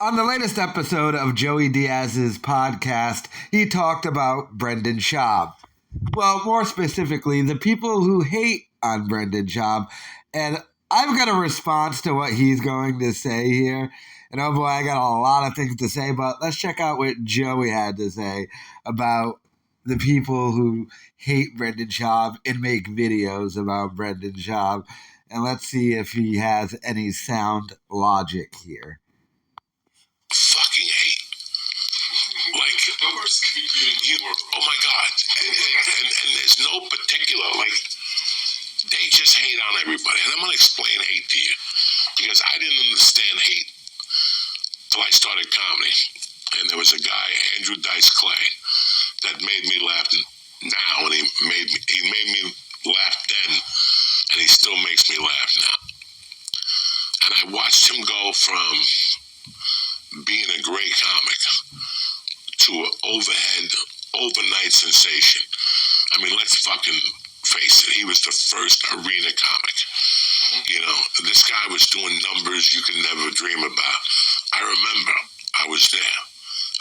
On the latest episode of Joey Diaz's podcast, he talked about Brendan Schaub. Well, more specifically, the people who hate on Brendan Schaub. And I've got a response to what he's going to say here. And oh boy, I got a lot of things to say, but let's check out what Joey had to say about the people who hate Brendan Schaub and make videos about Brendan Schaub. And let's see if he has any sound logic here. Fucking hate. Like, oh my God. And there's no particular, like, they just hate on everybody. And I'm going to explain hate to you. Because I didn't understand hate till I started comedy. And there was a guy, Andrew Dice Clay, that made me laugh now. And he made me laugh then. And he still makes me laugh now. And I watched him go from being a great comic to an overnight sensation. I mean, let's fucking face it. He was the first arena comic. You know, this guy was doing numbers you could never dream about. I remember I was there.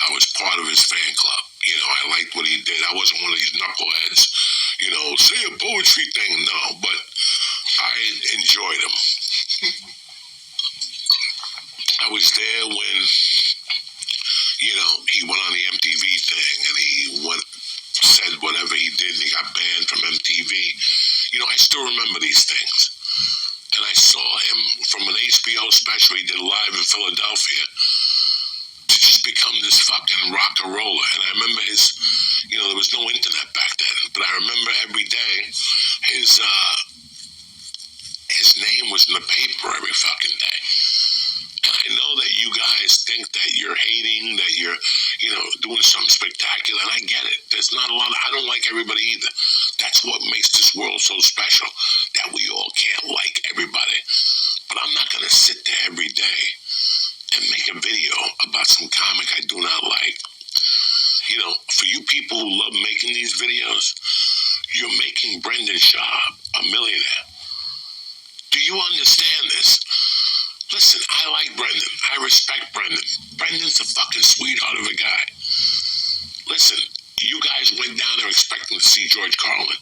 I was part of his fan club. You know, I liked what he did. I wasn't one of these knuckleheads, you know, say a poetry thing. No, but I enjoyed him. I was there when, you know, he went on the MTV thing and he said whatever he did and he got banned from MTV. You know, I still remember these things. And I saw him from an HBO special he did live in Philadelphia to just become this fucking rock and roller. And I remember you know, there was no internet back then, but I remember every day his name was in the paper every fucking day. And I know that you guys think that you're hating, that you're, you know, doing something spectacular, and I get it. There's not a lot I don't like everybody either. That's what makes this world so special, that we all can't like everybody. But I'm not going to sit there every day and make a video about some comic I do not like. You know, for you people who love making these videos, you're making Brendan Schaub a millionaire. Do you understand this? Listen, I like Brendan. I respect Brendan. Brendan's a fucking sweetheart of a guy. Listen, you guys went down there expecting to see George Carlin,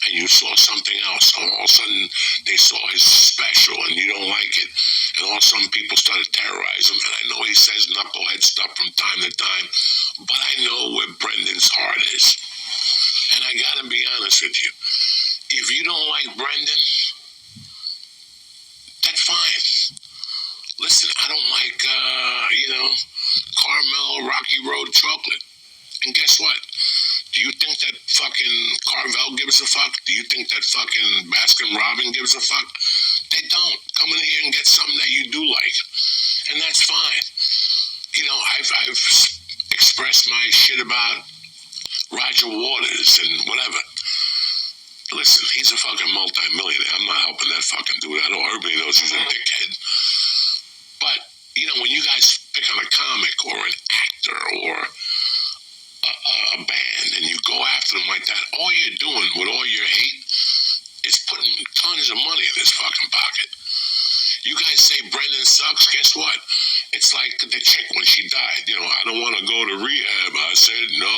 and you saw something else. And all of a sudden, they saw his special, and you don't like it. And all of a sudden, people started terrorizing him. And I know he says knucklehead stuff from time to time, but I know where Brendan's heart is. And I gotta be honest with you. If you don't like Brendan, that's fine. Listen, I don't like, you know, Carmel Rocky Road chocolate. And guess what? Do you think that fucking Carvel gives a fuck? Do you think that fucking Baskin Robbins gives a fuck? They don't. Come in here and get something that you do like. And that's fine. You know, I've expressed my shit about Roger Waters and whatever. Listen, he's a fucking multi-millionaire. I'm not helping that fucking dude at all. Everybody knows he's a dickhead. But, you know, when you guys pick on a comic or an actor or a band and you go after them like that, all you're doing with all your hate is putting tons of money in his fucking pocket. You guys say Brendan sucks, guess what? It's like the chick when she died. You know, I don't want to go to rehab. I said, no.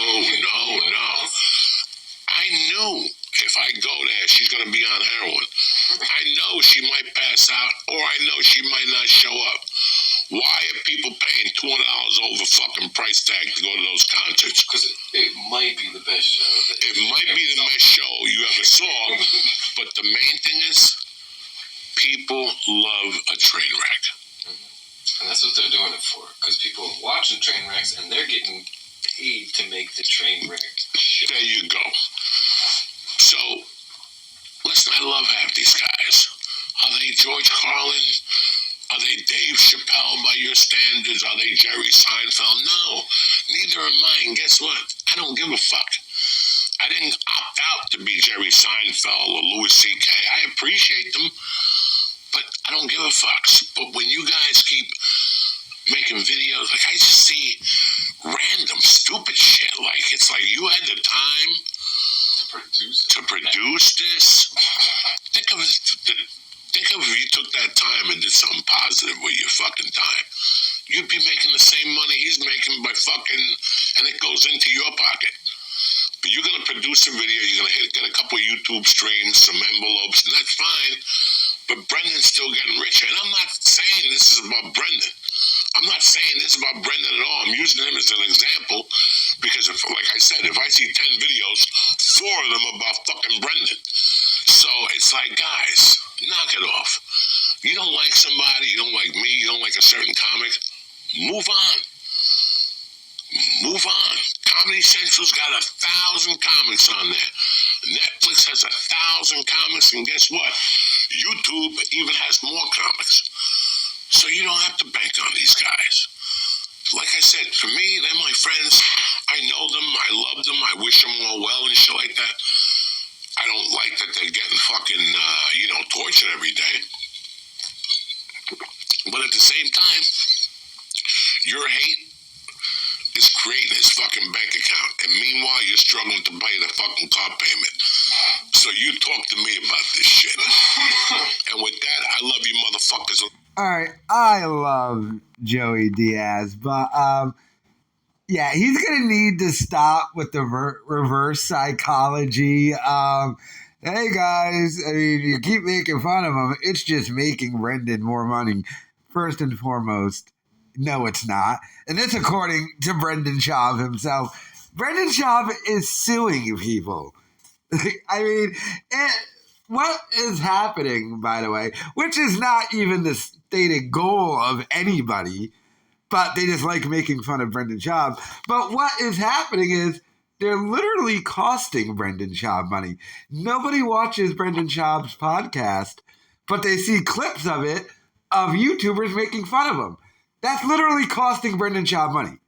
I knew if I go there, she's going to be on heroin. I know she might pass out, or I know she might not show up. Why are people paying $200 over fucking price tag to go to those concerts? Because it might be the best show. It might be the best show you ever saw, but the main thing is people love a train wreck. And that's what they're doing it for, because people are watching train wrecks and they're getting paid to make the train wreck show. There you go. So, listen, I love half these guys. Are they George Carlin? Are they Dave Chappelle by your standards? Are they Jerry Seinfeld? No, neither am I. And guess what? I don't give a fuck. I didn't opt out to be Jerry Seinfeld or Louis C.K. I appreciate them, but I don't give a fuck. But when you guys keep making videos, like I just see random stupid shit. Like it's like you had the time to produce this. Think of if you took that time and did something positive with your fucking time. you'd be making the same money he's making by fucking, and it goes into your pocket. But you're going to produce a video, you're going to get a couple YouTube streams, some envelopes, and that's fine. But Brendan's still getting richer. And I'm not saying this is about Brendan. I'm not saying this about Brendan at all. I'm using him as an example because, like I said, if I see 10 videos, 4 of them about fucking Brendan. So it's like, guys, knock it off. You don't like somebody, you don't like me, you don't like a certain comic, move on. Move on. Comedy Central's got 1,000 comics on there. Netflix has 1,000 comics, and guess what? YouTube even has more comics. So you don't have to bank on these guys. Like I said, for me, they're my friends. I know them. I love them. I wish them all well and shit like that. I don't like that they're getting fucking, tortured every day. But at the same time, your hate is creating his fucking bank account. And meanwhile, you're struggling to pay the fucking car payment. So you talk to me about this shit. And with that, I love you motherfuckers. All right, I love Joey Diaz, but yeah, he's gonna need to stop with the reverse psychology. Hey guys, I mean, you keep making fun of him. It's just making Brendan more money. First and foremost, no, it's not, and this according to Brendan Schaub himself. Brendan Schaub is suing people. I mean, what is happening, by the way, which is not even the stated goal of anybody, but they just like making fun of Brendan Schaub. But what is happening is they're literally costing Brendan Schaub money. Nobody watches Brendan Schaub's podcast, but they see clips of it of YouTubers making fun of him. That's literally costing Brendan Schaub money.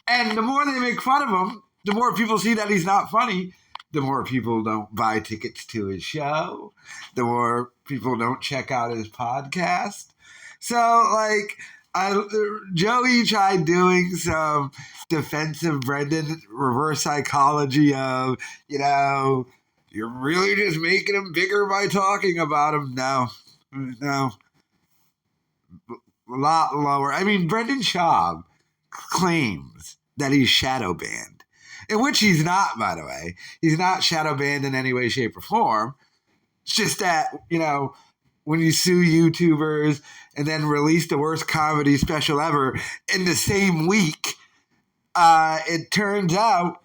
And the more they make fun of him, the more people see that he's not funny, the more people don't buy tickets to his show, the more people don't check out his podcast. So, Joey tried doing some defensive Brendan reverse psychology of, you're really just making him bigger by talking about him. No. A lot lower. I mean, Brendan Schaub claims that he's shadow banned, in which he's not, by the way. He's not shadow banned in any way, shape, or form. It's just that, when you sue YouTubers and then release the worst comedy special ever in the same week, it turns out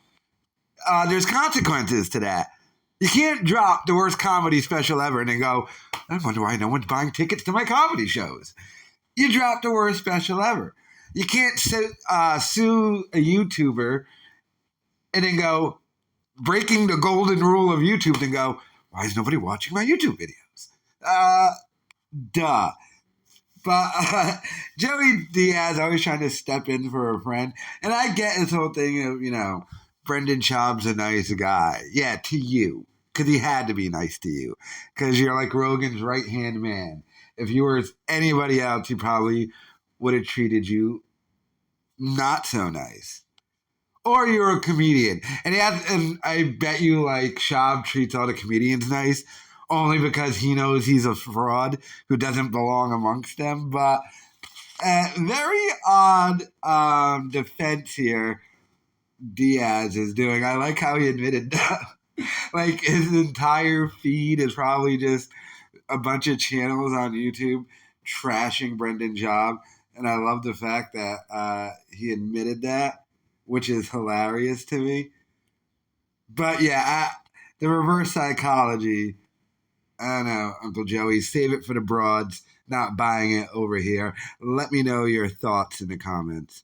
there's consequences to that. You can't drop the worst comedy special ever and then go, I wonder why no one's buying tickets to my comedy shows. You dropped the worst special ever. You can't sue a YouTuber and then go, breaking the golden rule of YouTube, and go, why is nobody watching my YouTube videos? Duh. But Joey Diaz always trying to step in for a friend. And I get this whole thing of, Brendan Schaub's a nice guy. Yeah, to you. Because he had to be nice to you. Because you're like Rogan's right-hand man. If you were anybody else, he probably would have treated you not so nice. Or you're a comedian. And I bet you Schaub treats all the comedians nice only because he knows he's a fraud who doesn't belong amongst them. But very odd defense here Diaz is doing. I like how he admitted that. His entire feed is probably just a bunch of channels on YouTube trashing Brendan Schaub. And I love the fact that he admitted that, which is hilarious to me. But yeah, the reverse psychology, I don't know, Uncle Joey, save it for the broads, not buying it over here. Let me know your thoughts in the comments.